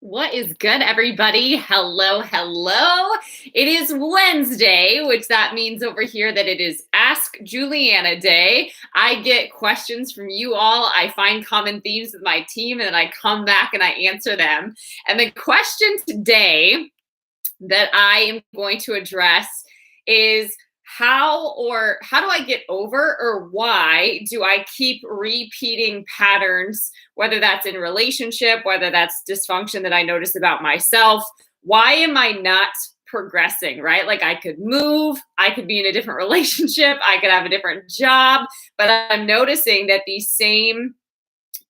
What is good, everybody? Hello, hello. It is Wednesday, which that means over here that it is Ask Juliana Day. I get questions from you all. I find common themes with my team, and then I come back and I answer them. And the question today that I am going to address is how do I get over, or why do I keep repeating patterns, whether that's in relationship, whether that's dysfunction that I notice about myself? Why am I not progressing, right? Like, I could move, I could be in a different relationship, I could have a different job, but I'm noticing that these same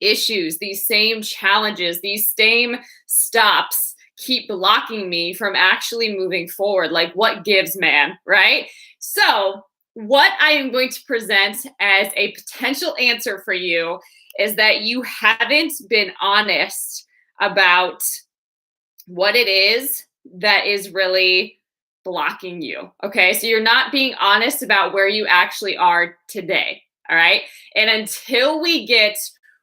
issues, these same challenges, these same stops keep blocking me from actually moving forward. Like, what gives, man, right? So what I am going to present as a potential answer for you is that you haven't been honest about what it is that is really blocking you. Okay, so you're not being honest about where you actually are today. All right, and until we get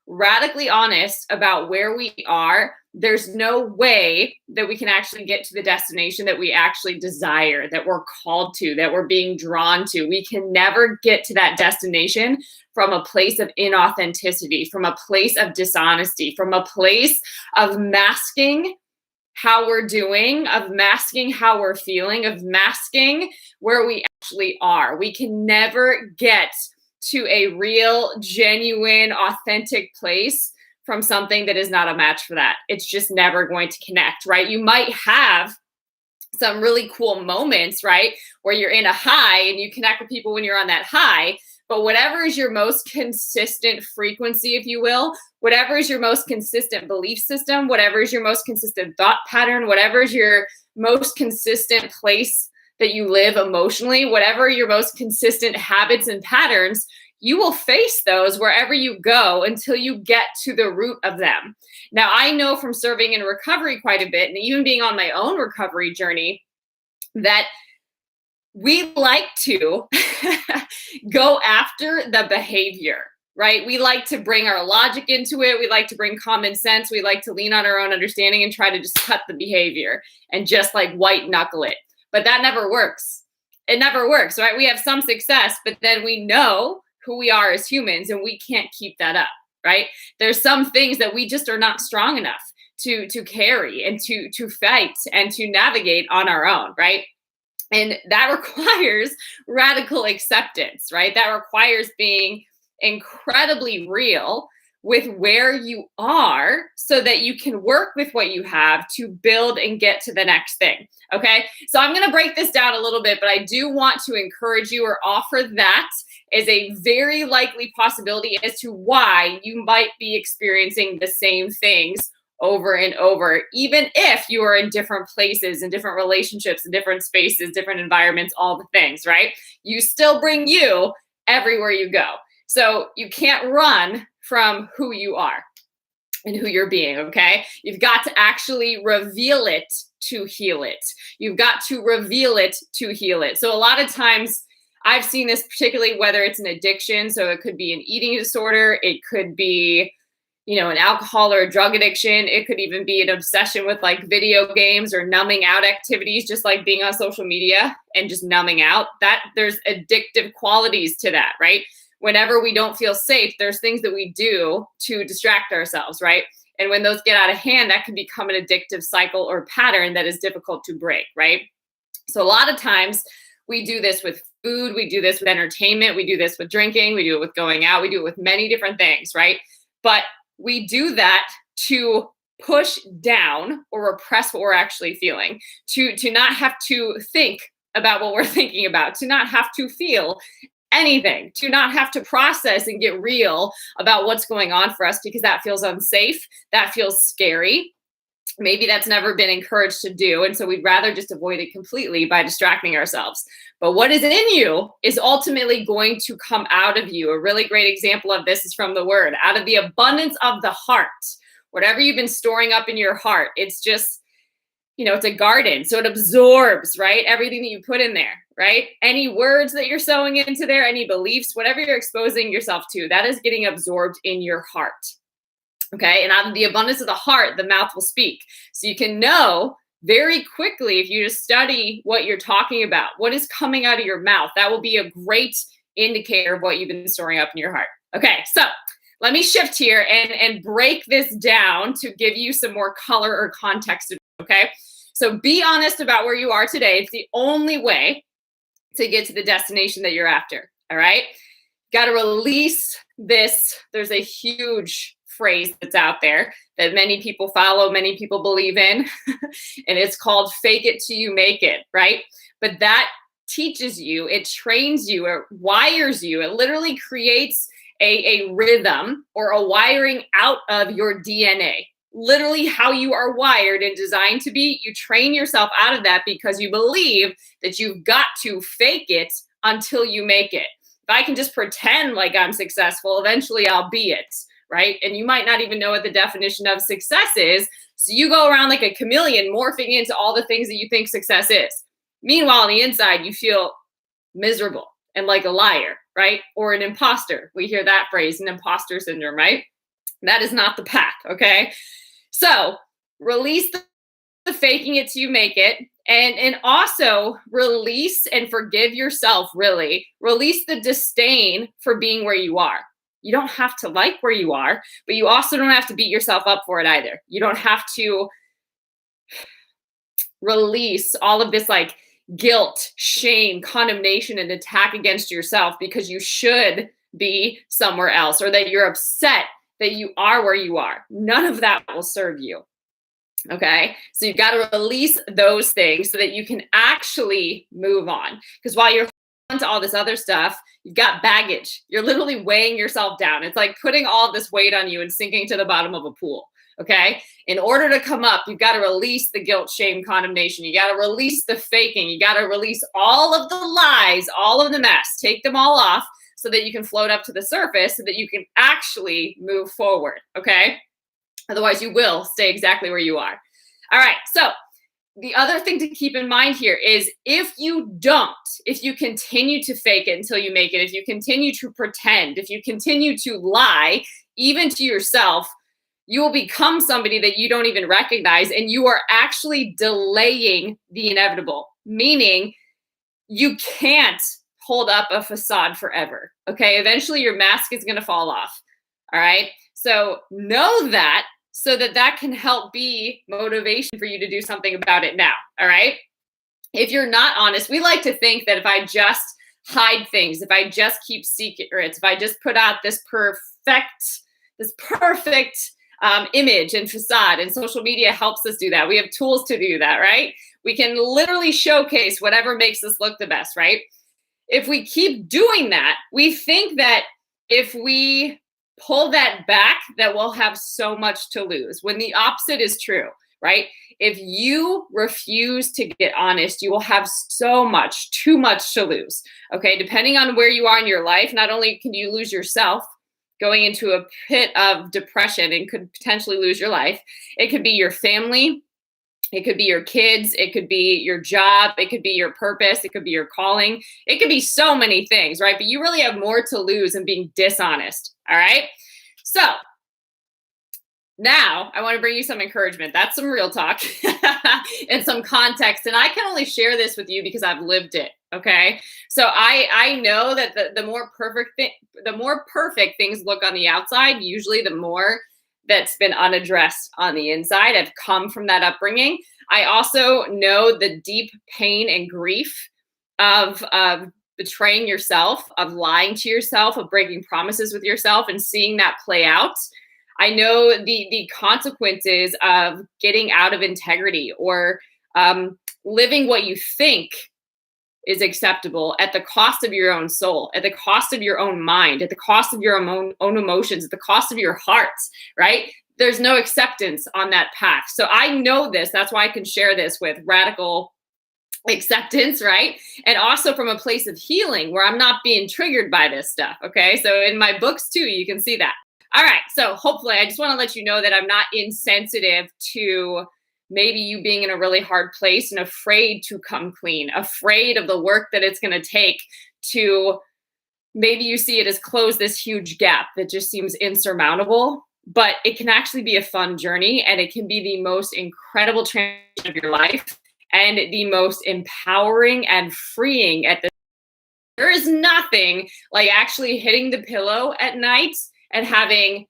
radically honest about where we are, there's no way that we can actually get to the destination that we actually desire, that we're called to, that we're being drawn to. We can never get to that destination from a place of inauthenticity, from a place of dishonesty, from a place of masking how we're doing, of masking how we're feeling, of masking where we actually are. We can never get to a real, genuine, authentic place from something that is not a match for that. It's just never going to connect, right? You might have some really cool moments, right, where you're in a high and you connect with people when you're on that high. But whatever is your most consistent frequency, if you will, whatever is your most consistent belief system, whatever is your most consistent thought pattern, whatever is your most consistent place that you live emotionally, whatever your most consistent habits and patterns, you will face those wherever you go until you get to the root of them. Now, I know from serving in recovery quite a bit, and even being on my own recovery journey, that we like to go after the behavior, right? We like to bring our logic into it. We like to bring common sense. We like to lean on our own understanding and try to just cut the behavior and just like white knuckle it. But that never works. It never works, right? We have some success, but then we know who we are as humans and we can't keep that up, right? There's some things that we just are not strong enough to carry and to fight and to navigate on our own, right? And that requires radical acceptance, right? That requires being incredibly real with where you are so that you can work with what you have to build and get to the next thing. Okay. So I'm going to break this down a little bit, but I do want to encourage you or offer that as a very likely possibility as to why you might be experiencing the same things over and over, even if you are in different places, in different relationships, in different spaces, different environments, all the things, right? You still bring you everywhere you go. So you can't run from who you are and who you're being, okay? You've got to actually reveal it to heal it. You've got to reveal it to heal it. So a lot of times I've seen this, particularly whether it's an addiction. So it could be an eating disorder. It could be, an alcohol or a drug addiction. It could even be an obsession with like video games or numbing out activities, just like being on social media and just numbing out. That there's addictive qualities to that, right? Whenever we don't feel safe, there's things that we do to distract ourselves, right? And when those get out of hand, that can become an addictive cycle or pattern that is difficult to break, right? So a lot of times we do this with food, we do this with entertainment, we do this with drinking, we do it with going out, we do it with many different things, right? But we do that to push down or repress what we're actually feeling, to not have to think about what we're thinking about, to not have to feel anything, to not have to process and get real about what's going on for us, because that feels unsafe, that feels scary. Maybe that's never been encouraged to do. And so we'd rather just avoid it completely by distracting ourselves. But what is in you is ultimately going to come out of you. A really great example of this is from the word, out of the abundance of the heart. Whatever you've been storing up in your heart, it's just, it's a garden. So it absorbs, right? Everything that you put in there, right? Any words that you're sowing into there, any beliefs, whatever you're exposing yourself to, that is getting absorbed in your heart. Okay. And out of the abundance of the heart, the mouth will speak. So you can know very quickly if you just study what you're talking about, what is coming out of your mouth. That will be a great indicator of what you've been storing up in your heart. Okay. So let me shift here and break this down to give you some more color or context. Okay. So be honest about where you are today. It's the only way to get to the destination that you're after. All right. Got to release this. There's a huge phrase that's out there that many people follow, many people believe in, and it's called fake it till you make it, right? But that teaches you, it trains you, it wires you, it literally creates a rhythm or a wiring out of your DNA. Literally how you are wired and designed to be, you train yourself out of that because you believe that you've got to fake it until you make it. If I can just pretend like I'm successful, eventually I'll be it, right? And you might not even know what the definition of success is. So you go around like a chameleon, morphing into all the things that you think success is. Meanwhile, on the inside, you feel miserable and like a liar, right? Or an imposter. We hear that phrase, an imposter syndrome, right? That is not the path, okay? So release the faking it till you make it. And also release and forgive yourself, really. Release the disdain for being where you are. You don't have to like where you are, but you also don't have to beat yourself up for it either. You don't have to release all of this like guilt, shame, condemnation, and attack against yourself because you should be somewhere else or that you're upset that you are where you are. None of that will serve you. Okay. So you've got to release those things so that you can actually move on. Because while you're to all this other stuff, you've got baggage. You're literally weighing yourself down. It's like putting all this weight on you and sinking to the bottom of a pool. Okay. In order to come up, you've got to release the guilt, shame, condemnation. You got to release the faking. You got to release all of the lies, all of the mess, take them all off so that you can float up to the surface so that you can actually move forward. Okay. Otherwise you will stay exactly where you are. All right. So the other thing to keep in mind here is if you continue to fake it until you make it, if you continue to pretend, if you continue to lie, even to yourself, you will become somebody that you don't even recognize, and you are actually delaying the inevitable, meaning you can't hold up a facade forever. Okay. Eventually your mask is going to fall off. All right. So know that so that can help be motivation for you to do something about it now. All right. If you're not honest, we like to think that if I just hide things, if I just keep secrets, if I just put out this perfect image and facade, and social media helps us do that. We have tools to do that, right? We can literally showcase whatever makes us look the best, right? If we keep doing that, we think that if we pull that back, that we'll have so much to lose, when the opposite is true, right? If you refuse to get honest, you will have too much to lose, okay? Depending on where you are in your life, not only can you lose yourself, going into a pit of depression and could potentially lose your life, it could be your family, it could be your kids, it could be your job, it could be your purpose, it could be your calling, it could be so many things, right? But you really have more to lose in being dishonest, all right? So now I want to bring you some encouragement. That's some real talk and some context. And I can only share this with you because I've lived it, okay? So I know that the more perfect things look on the outside, usually the more that's been unaddressed on the inside. I've come from that upbringing. I also know the deep pain and grief of betraying yourself, of lying to yourself, of breaking promises with yourself and seeing that play out. I know the consequences of getting out of integrity or living what you think is acceptable at the cost of your own soul, at the cost of your own mind, at the cost of your own emotions, at the cost of your heart, right? There's no acceptance on that path. So I know this. That's why I can share this with radical acceptance, right? And also from a place of healing where I'm not being triggered by this stuff, okay? So in my books too, you can see that. All right, so hopefully I just want to let you know that I'm not insensitive to maybe you being in a really hard place and afraid to come clean, afraid of the work that it's going to take to, maybe you see it as close this huge gap that just seems insurmountable. but it can actually be a fun journey, and it can be the most incredible transition of your life and the most empowering and freeing at the there is nothing like actually hitting the pillow at night and having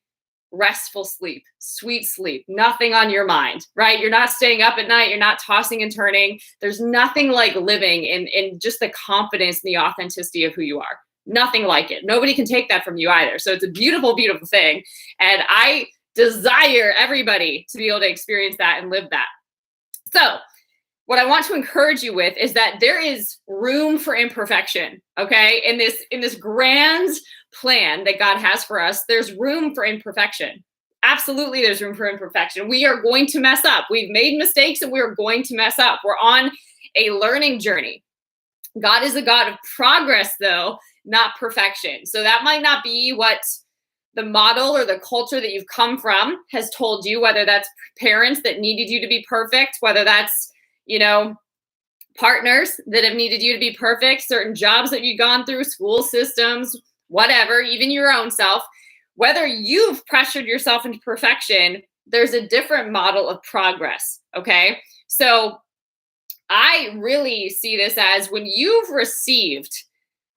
restful sleep, sweet sleep, nothing on your mind, right? You're not staying up at night. You're not tossing and turning. There's nothing like living in just the confidence and the authenticity of who you are. Nothing like it. Nobody can take that from you either. So it's a beautiful, beautiful thing. And I desire everybody to be able to experience that and live that. So what I want to encourage you with is that there is room for imperfection, okay? In this grand plan that God has for us, there's room for imperfection. Absolutely, there's room for imperfection. We are going to mess up. We've made mistakes and we're going to mess up. We're on a learning journey. God is a God of progress, though, not perfection. So that might not be what the model or the culture that you've come from has told you, whether that's parents that needed you to be perfect, whether that's partners that have needed you to be perfect, certain jobs that you've gone through, school systems, whatever, even your own self, whether you've pressured yourself into perfection, there's a different model of progress, okay? So I really see this as when you've received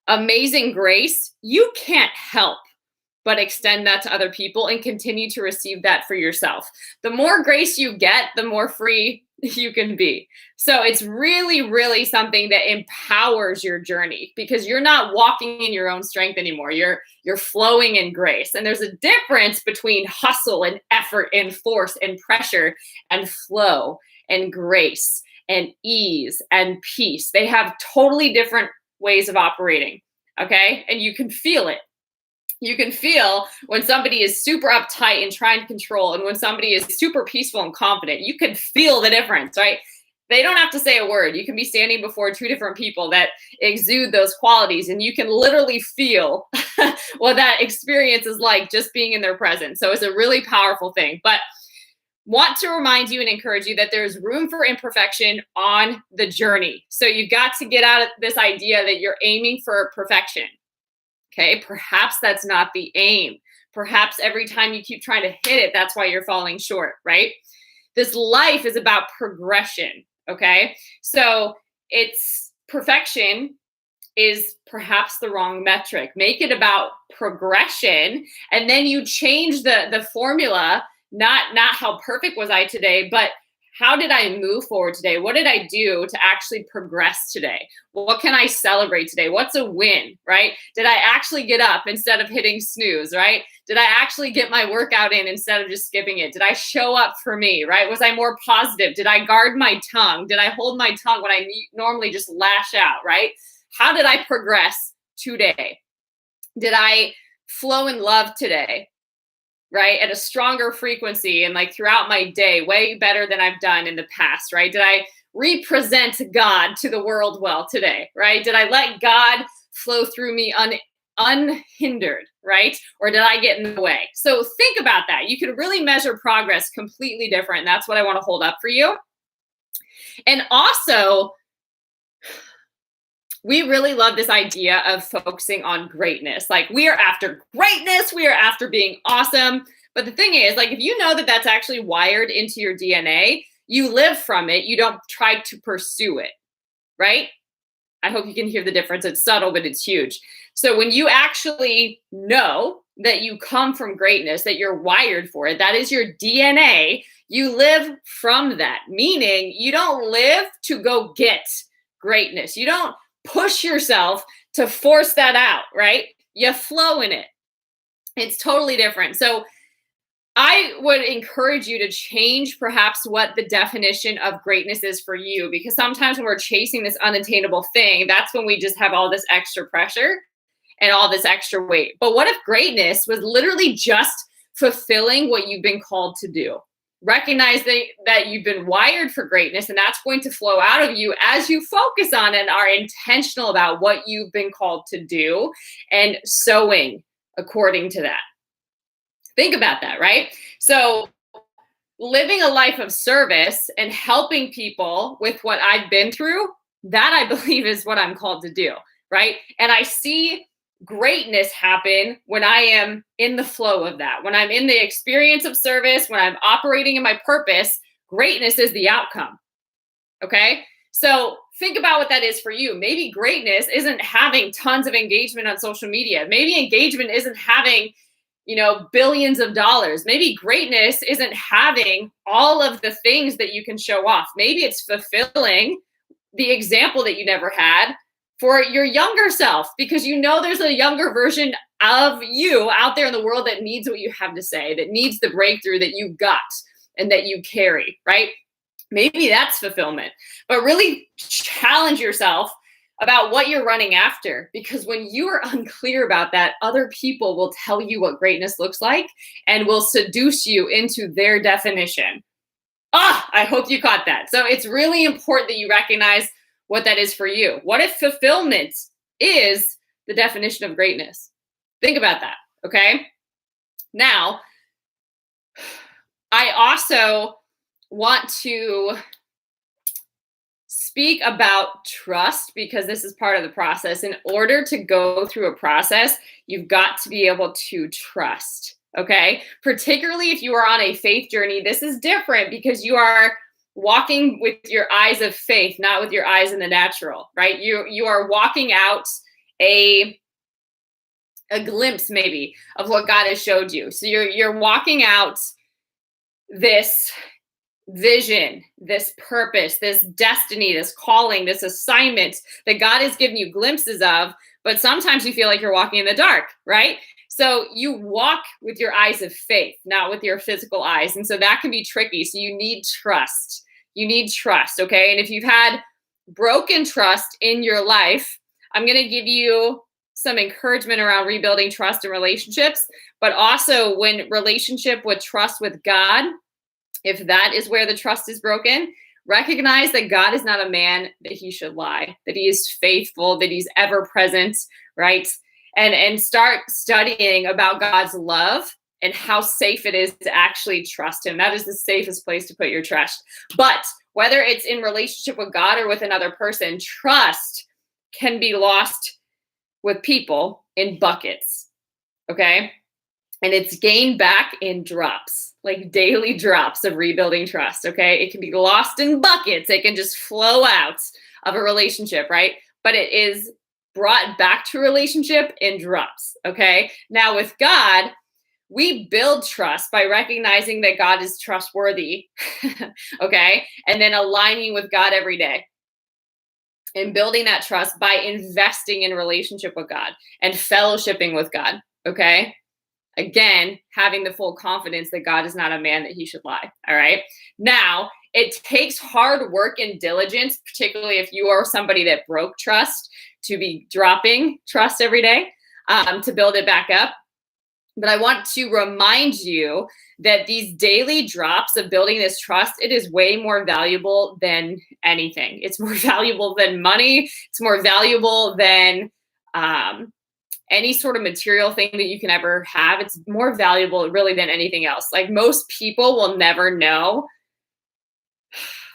amazing grace, you can't help but extend that to other people and continue to receive that for yourself. The more grace you get, the more free you can be. So it's really, really something that empowers your journey because you're not walking in your own strength anymore. You're flowing in grace. And there's a difference between hustle and effort and force and pressure and flow and grace and ease and peace. They have totally different ways of operating, okay? And you can feel it. You can feel when somebody is super uptight and trying to control and when somebody is super peaceful and confident. You can feel the difference, right? They don't have to say a word. You can be standing before two different people that exude those qualities, and you can literally feel what that experience is like just being in their presence. So it's a really powerful thing. But want to remind you and encourage you that there's room for imperfection on the journey. So you've got to get out of this idea that you're aiming for perfection. Okay, perhaps that's not the aim. Perhaps every time you keep trying to hit it, that's why you're falling short, right? This life is about progression, okay? So it's perfection is perhaps the wrong metric. Make it about progression, and then you change the formula, not how perfect was I today, but how did I move forward today? What did I do to actually progress today? What can I celebrate today? What's a win, right? Did I actually get up instead of hitting snooze, right? Did I actually get my workout in instead of just skipping it? Did I show up for me, right? Was I more positive? Did I guard my tongue? Did I hold my tongue when I normally just lash out, right? How did I progress today? Did I flow in love today? Right? At a stronger frequency and like throughout my day, way better than I've done in the past, right? Did I represent God to the world well today, right? Did I let God flow through me unhindered, right? Or did I get in the way? So think about that. You can really measure progress completely different. That's what I want to hold up for you. And also, we really love this idea of focusing on greatness. Like we are after greatness. We are after being awesome. But the thing is, like, if you know that that's actually wired into your DNA, you live from it. You don't try to pursue it, right? I hope you can hear the difference. It's subtle, but it's huge. So when you actually know that you come from greatness, that you're wired for it, that is your DNA, you live from that. Meaning you don't live to go get greatness. You don't push yourself to force that out, right? You flow in it. It's totally different. So I would encourage you to change perhaps what the definition of greatness is for you, because sometimes when we're chasing this unattainable thing, that's when we just have all this extra pressure and all this extra weight. But what if greatness was literally just fulfilling what you've been called to do? Recognize that you've been wired for greatness, and that's going to flow out of you as you focus on and are intentional about what you've been called to do and sowing according to that. Think about that, right? So living a life of service and helping people with what I've been through, that I believe is what I'm called to do, right? And I see greatness happen when I am in the flow of that. When I'm in the experience of service, when I'm operating in my purpose, greatness is the outcome. Okay? So think about what that is for you. Maybe greatness isn't having tons of engagement on social media. Maybe engagement isn't having, billions of dollars. Maybe greatness isn't having all of the things that you can show off. Maybe it's fulfilling the example that you never had for your younger self, because there's a younger version of you out there in the world that needs what you have to say, that needs the breakthrough that you got and that you carry, right? Maybe that's fulfillment, but really challenge yourself about what you're running after, because when you are unclear about that, other people will tell you what greatness looks like and will seduce you into their definition. I hope you caught that. So it's really important that you recognize what that is for you. What if fulfillment is the definition of greatness? Think about that, okay? Now, I also want to speak about trust, because this is part of the process. In order to go through a process, you've got to be able to trust, okay? Particularly if you are on a faith journey, this is different because you are walking with your eyes of faith, not with your eyes in the natural, right? You are walking out a glimpse maybe of what God has showed you. So you're walking out this vision, this purpose, this destiny, this calling, this assignment that God has given you glimpses of, but sometimes you feel like you're walking in the dark, right? So you walk with your eyes of faith, not with your physical eyes. And so that can be tricky. So you need trust. You need trust, okay? And if you've had broken trust in your life, I'm going to give you some encouragement around rebuilding trust in relationships, but also when relationship with trust with God, if that is where the trust is broken, recognize that God is not a man that he should lie, that he is faithful, that he's ever present, right? And start studying about God's love and how safe it is to actually trust him. That is the safest place to put your trust. But whether it's in relationship with God or with another person, trust can be lost with people in buckets, okay? And it's gained back in drops, like daily drops of rebuilding trust, okay? It can be lost in buckets. It can just flow out of a relationship, right? But it is brought back to relationship in drops, okay? Now with God, we build trust by recognizing that God is trustworthy, okay? And then aligning with God every day. And building that trust by investing in relationship with God and fellowshipping with God, okay? Again, having the full confidence that God is not a man that he should lie, all right? Now, it takes hard work and diligence, particularly if you are somebody that broke trust, to be dropping trust every day to build it back up. But I want to remind you that these daily drops of building this trust, it is way more valuable than anything. It's more valuable than money. It's more valuable than any sort of material thing that you can ever have. It's more valuable really than anything else. Like most people will never know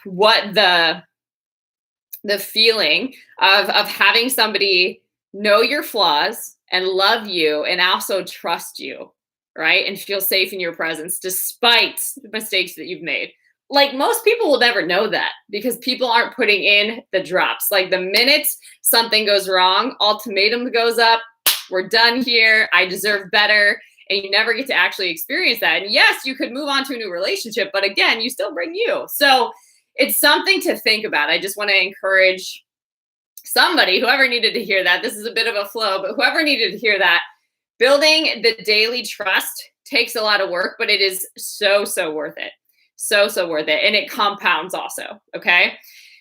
what the feeling of having somebody know your flaws and love you and also trust you, right? And feel safe in your presence despite the mistakes that you've made. Like most people will never know that because people aren't putting in the drops. Like the minute something goes wrong, ultimatum goes up, we're done here, I deserve better. And you never get to actually experience that. And yes, you could move on to a new relationship, but again, you still bring you. So it's something to think about. I just want to encourage somebody, whoever needed to hear that. This is a bit of a flow, but whoever needed to hear that, building the daily trust takes a lot of work, but it is so, so worth it. So, so worth it. And it compounds also, okay?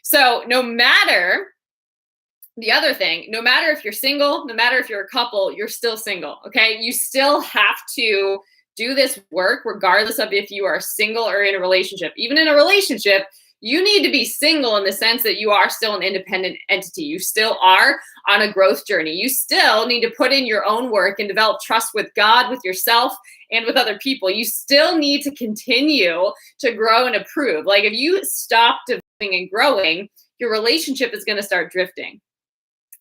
So no matter the other thing, no matter if you're single, no matter if you're a couple, you're still single, okay? You still have to do this work regardless of if you are single or in a relationship. Even in a relationship, you need to be single in the sense that you are still an independent entity. You still are on a growth journey. You still need to put in your own work and develop trust with God, with yourself, and with other people. You still need to continue to grow and improve. Like if you stop developing and growing, your relationship is going to start drifting.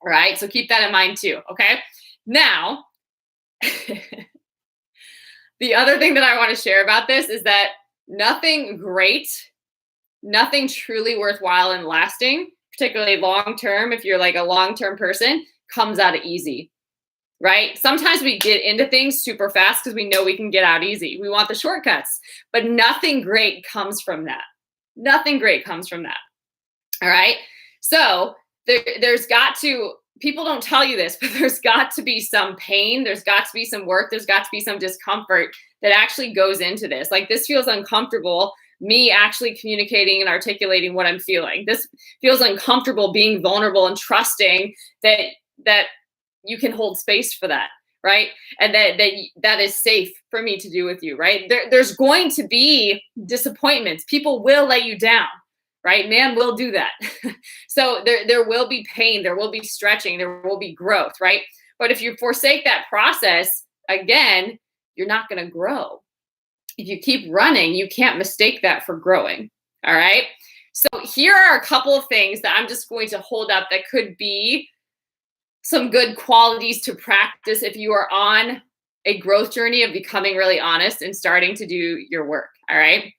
All right. So keep that in mind too. Okay. Now, the other thing that I want to share about this is that nothing great, nothing truly worthwhile and lasting, particularly long-term, if you're like a long-term person, comes out of easy, right? Sometimes we get into things super fast because we know we can get out easy. We want the shortcuts, but nothing great comes from that. Nothing great comes from that. All right. So there's got to, people don't tell you this, but there's got to be some pain. There's got to be some work. There's got to be some discomfort that actually goes into this. Like, this feels uncomfortable, me actually communicating and articulating what I'm feeling. This feels uncomfortable, being vulnerable and trusting that you can hold space for that, right? And that is safe for me to do with you, right? There's going to be disappointments. People will let you down, right? Man will do that. So there will be pain, there will be stretching, there will be growth, right? But if you forsake that process, again, you're not going to grow. If you keep running, you can't mistake that for growing. All right. So here are a couple of things that I'm just going to hold up that could be some good qualities to practice if you are on a growth journey of becoming really honest and starting to do your work. All right.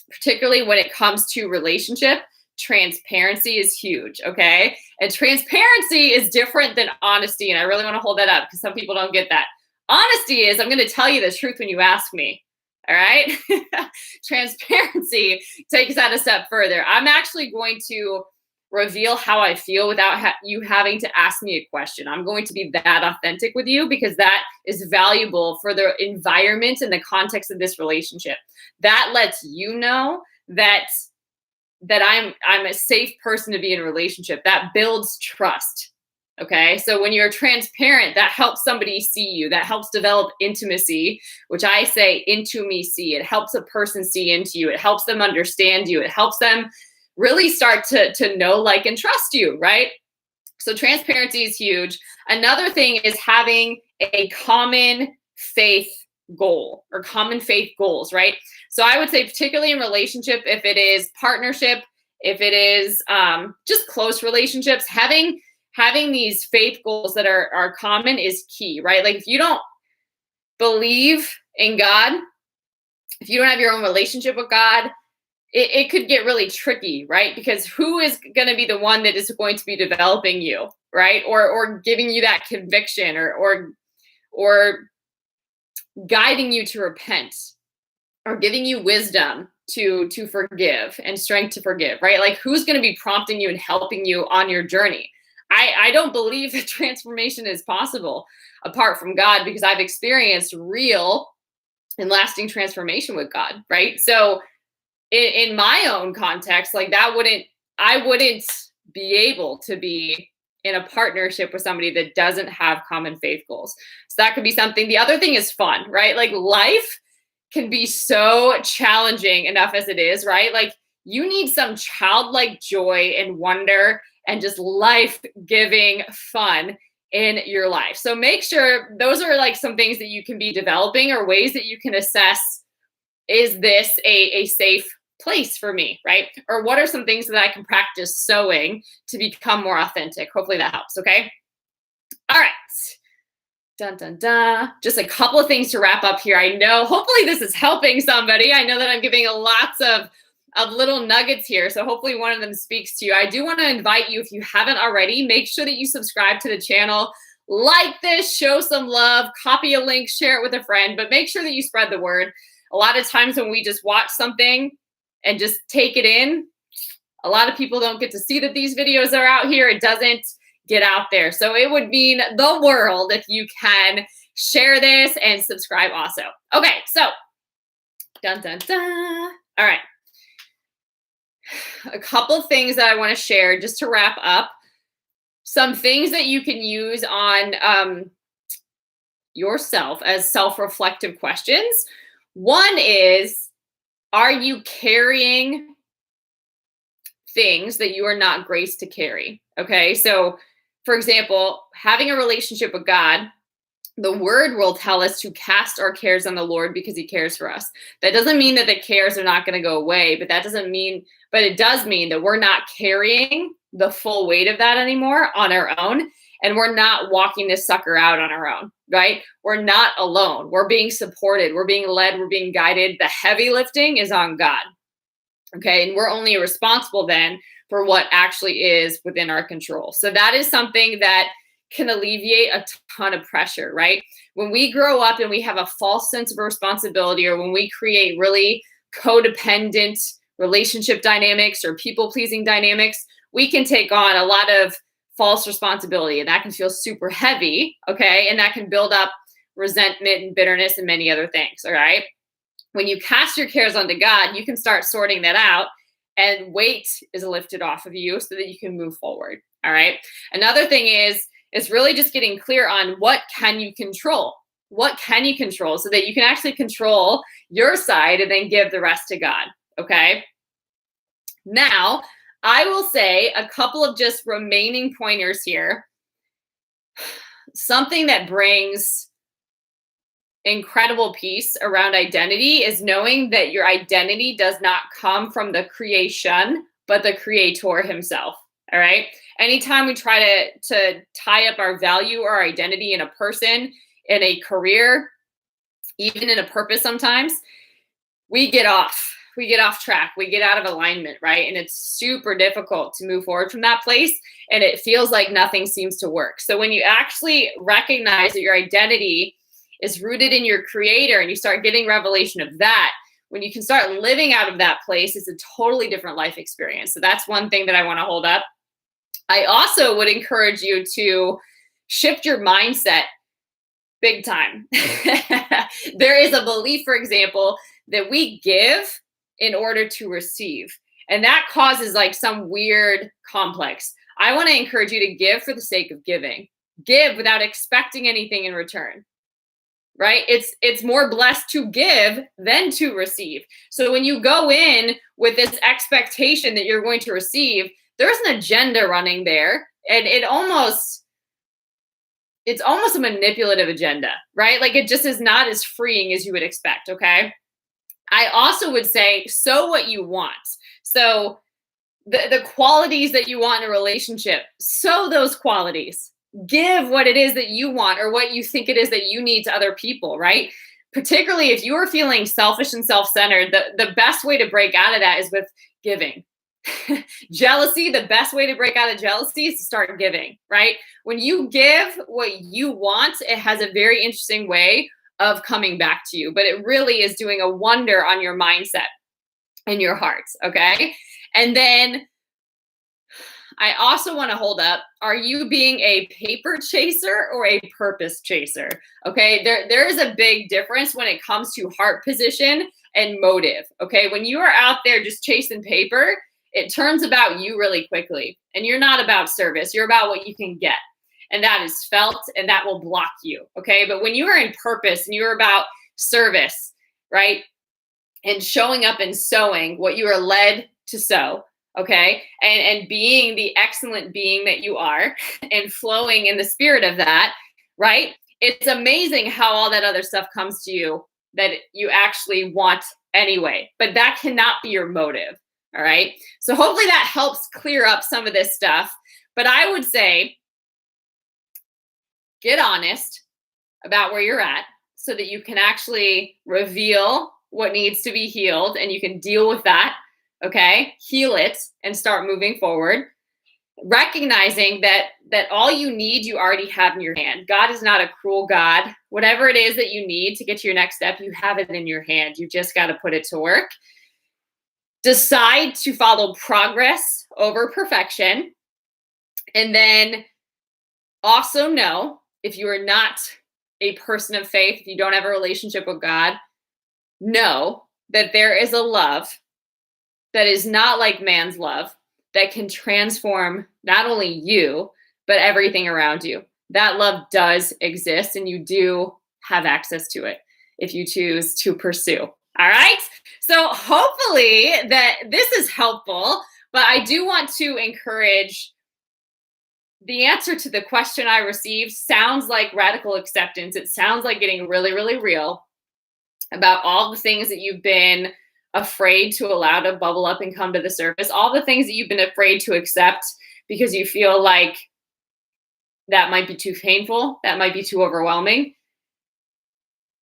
Particularly when it comes to relationship, transparency is huge. Okay. And transparency is different than honesty. And I really want to hold that up because some people don't get that. Honesty is, I'm going to tell you the truth when you ask me. All right. Transparency takes that a step further. I'm actually going to reveal how I feel without you having to ask me a question. I'm going to be that authentic with you because that is valuable for the environment and the context of this relationship. That lets you know that I'm a safe person to be in a relationship. That builds trust. Okay. So when you're transparent, that helps somebody see you. That helps develop intimacy, which I say into me see. It helps a person see into you. It helps them understand you. It helps them really start to know, like, and trust you, right? So transparency is huge. Another thing is having a common faith goal or common faith goals, right? So I would say particularly in relationship, if it is partnership, if it is just close relationships, having these faith goals that are common is key, right? Like, if you don't believe in God, if you don't have your own relationship with God, it could get really tricky, right? Because who is going to be the one that is going to be developing you, right? Or giving you that conviction or guiding you to repent or giving you wisdom to forgive and strength to forgive, right? Like, who's going to be prompting you and helping you on your journey? I don't believe that transformation is possible apart from God, because I've experienced real and lasting transformation with God, right? So in my own context, like, I wouldn't be able to be in a partnership with somebody that doesn't have common faith goals. So that could be something. The other thing is fun, right? Like, life can be so challenging enough as it is, right? Like, you need some childlike joy and wonder and just life-giving fun in your life. So make sure those are like some things that you can be developing, or ways that you can assess, is this a safe place for me, right? Or what are some things that I can practice sowing to become more authentic? Hopefully that helps, okay? All right. Dun, dun, dun. Just a couple of things to wrap up here. I know, hopefully this is helping somebody. I know that I'm giving lots of little nuggets here, so hopefully one of them speaks to you. I do want to invite you, if you haven't already, make sure that you subscribe to the channel, like this, show some love, copy a link, share it with a friend, but make sure that you spread the word. A lot of times when we just watch something and just take it in, a lot of people don't get to see that these videos are out here. It doesn't get out there. So it would mean the world if you can share this and subscribe also. Okay, so dun, dun, dun. All right. A couple of things that I want to share just to wrap up. Some things that you can use on yourself as self-reflective questions. One is, are you carrying things that you are not graced to carry? Okay, so for example, having a relationship with God, the word will tell us to cast our cares on the Lord because he cares for us. That doesn't mean that the cares are not going to go away, but it does mean that we're not carrying the full weight of that anymore on our own. and we're not walking this sucker out on our own, right? We're not alone. We're being supported. We're being led. We're being guided. The heavy lifting is on God. Okay. And we're only responsible then for what actually is within our control. So that is something that can alleviate a ton of pressure, right? When we grow up and we have a false sense of responsibility, or when we create really codependent relationship dynamics or people-pleasing dynamics, we can take on a lot of false responsibility, and that can feel super heavy, okay? And that can build up resentment and bitterness and many other things, all right? When you cast your cares onto God, you can start sorting that out, and weight is lifted off of you so that you can move forward, all right? Another thing is really just getting clear on what can you control? What can you control so that you can actually control your side and then give the rest to God, okay? Now, I will say a couple of just remaining pointers here. Something that brings incredible peace around identity is knowing that your identity does not come from the creation, but the creator himself, all right? Anytime we try to tie up our value or our identity in a person, in a career, even in a purpose sometimes, we get off track, we get out of alignment, right? And it's super difficult to move forward from that place, and it feels like nothing seems to work. So when you actually recognize that your identity is rooted in your creator and you start getting revelation of that, when you can start living out of that place, it's a totally different life experience. So that's one thing that I want to hold up. I also would encourage you to shift your mindset big time. There is a belief, for example, that we give in order to receive. And that causes like some weird complex. I want to encourage you to give for the sake of giving. Give without expecting anything in return. Right? It's more blessed to give than to receive. So when you go in with this expectation that you're going to receive, there's an agenda running there, and it's almost a manipulative agenda, right? Like it just is not as freeing as you would expect, okay? I also would say, sow what you want. So the qualities that you want in a relationship, sow those qualities. Give what it is that you want or what you think it is that you need to other people, right? Particularly if you are feeling selfish and self-centered, the best way to break out of that is with giving. Jealousy, the best way to break out of jealousy is to start giving, right? When you give what you want, it has a very interesting way of coming back to you, but it really is doing a wonder on your mindset and your heart, okay? And then I also want to hold up, are you being a paper chaser or a purpose chaser? Okay, there is a big difference when it comes to heart position and motive, okay? When you are out there just chasing paper, it turns about you really quickly, and you're not about service, you're about what you can get, and that is felt, and that will block you, okay? But when you are in purpose and you're about service, right, and showing up and sowing what you are led to sow, okay, and being the excellent being that you are and flowing in the spirit of that, right, it's amazing how all that other stuff comes to you that you actually want anyway, but that cannot be your motive. All right. So hopefully that helps clear up some of this stuff. But I would say get honest about where you're at so that you can actually reveal what needs to be healed and you can deal with that. Okay. Heal it and start moving forward. Recognizing that all you need, you already have in your hand. God is not a cruel God. Whatever it is that you need to get to your next step, you have it in your hand. You just got to put it to work. Decide to follow progress over perfection. And then also know, if you are not a person of faith, if you don't have a relationship with God, know that there is a love that is not like man's love that can transform not only you, but everything around you. That love does exist, and you do have access to it if you choose to pursue. All right. So hopefully that this is helpful, but I do want to encourage, the answer to the question I received sounds like radical acceptance. It sounds like getting really, really real about all the things that you've been afraid to allow to bubble up and come to the surface, all the things that you've been afraid to accept because you feel like That might be too painful. That might be too overwhelming.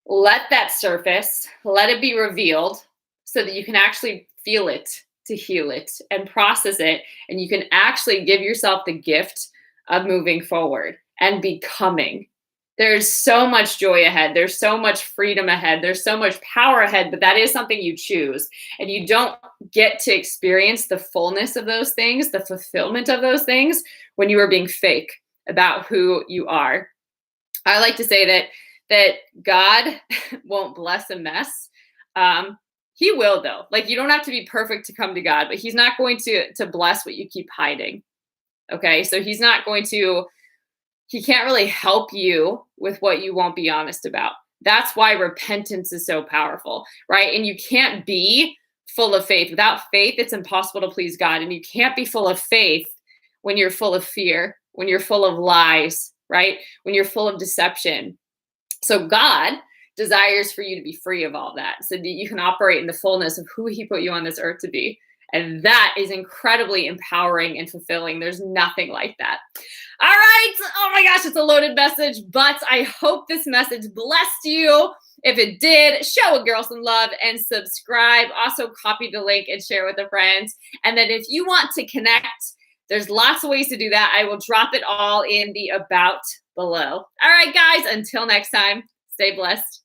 Let that surface, let it be revealed so that you can actually feel it, to heal it and process it. And you can actually give yourself the gift of moving forward and becoming. There's so much joy ahead. There's so much freedom ahead. There's so much power ahead, but that is something you choose. And you don't get to experience the fullness of those things, the fulfillment of those things, when you are being fake about who you are. I like to say that God won't bless a mess. He will, though. Like, you don't have to be perfect to come to God, but he's not going to bless what you keep hiding. Okay. So he can't really help you with what you won't be honest about. That's why repentance is so powerful, right? And you can't be full of faith. Without faith, it's impossible to please God. And you can't be full of faith when you're full of fear, when you're full of lies, right? When you're full of deception. So God desires for you to be free of all that so that you can operate in the fullness of who he put you on this earth to be. And that is incredibly empowering and fulfilling. There's nothing like that. All right. Oh my gosh, it's a loaded message, but I hope this message blessed you. If it did, show a girl some love and subscribe. Also, copy the link and share with a friend. And then if you want to connect, there's lots of ways to do that. I will drop it all in the about below. All right, guys, until next time, stay blessed.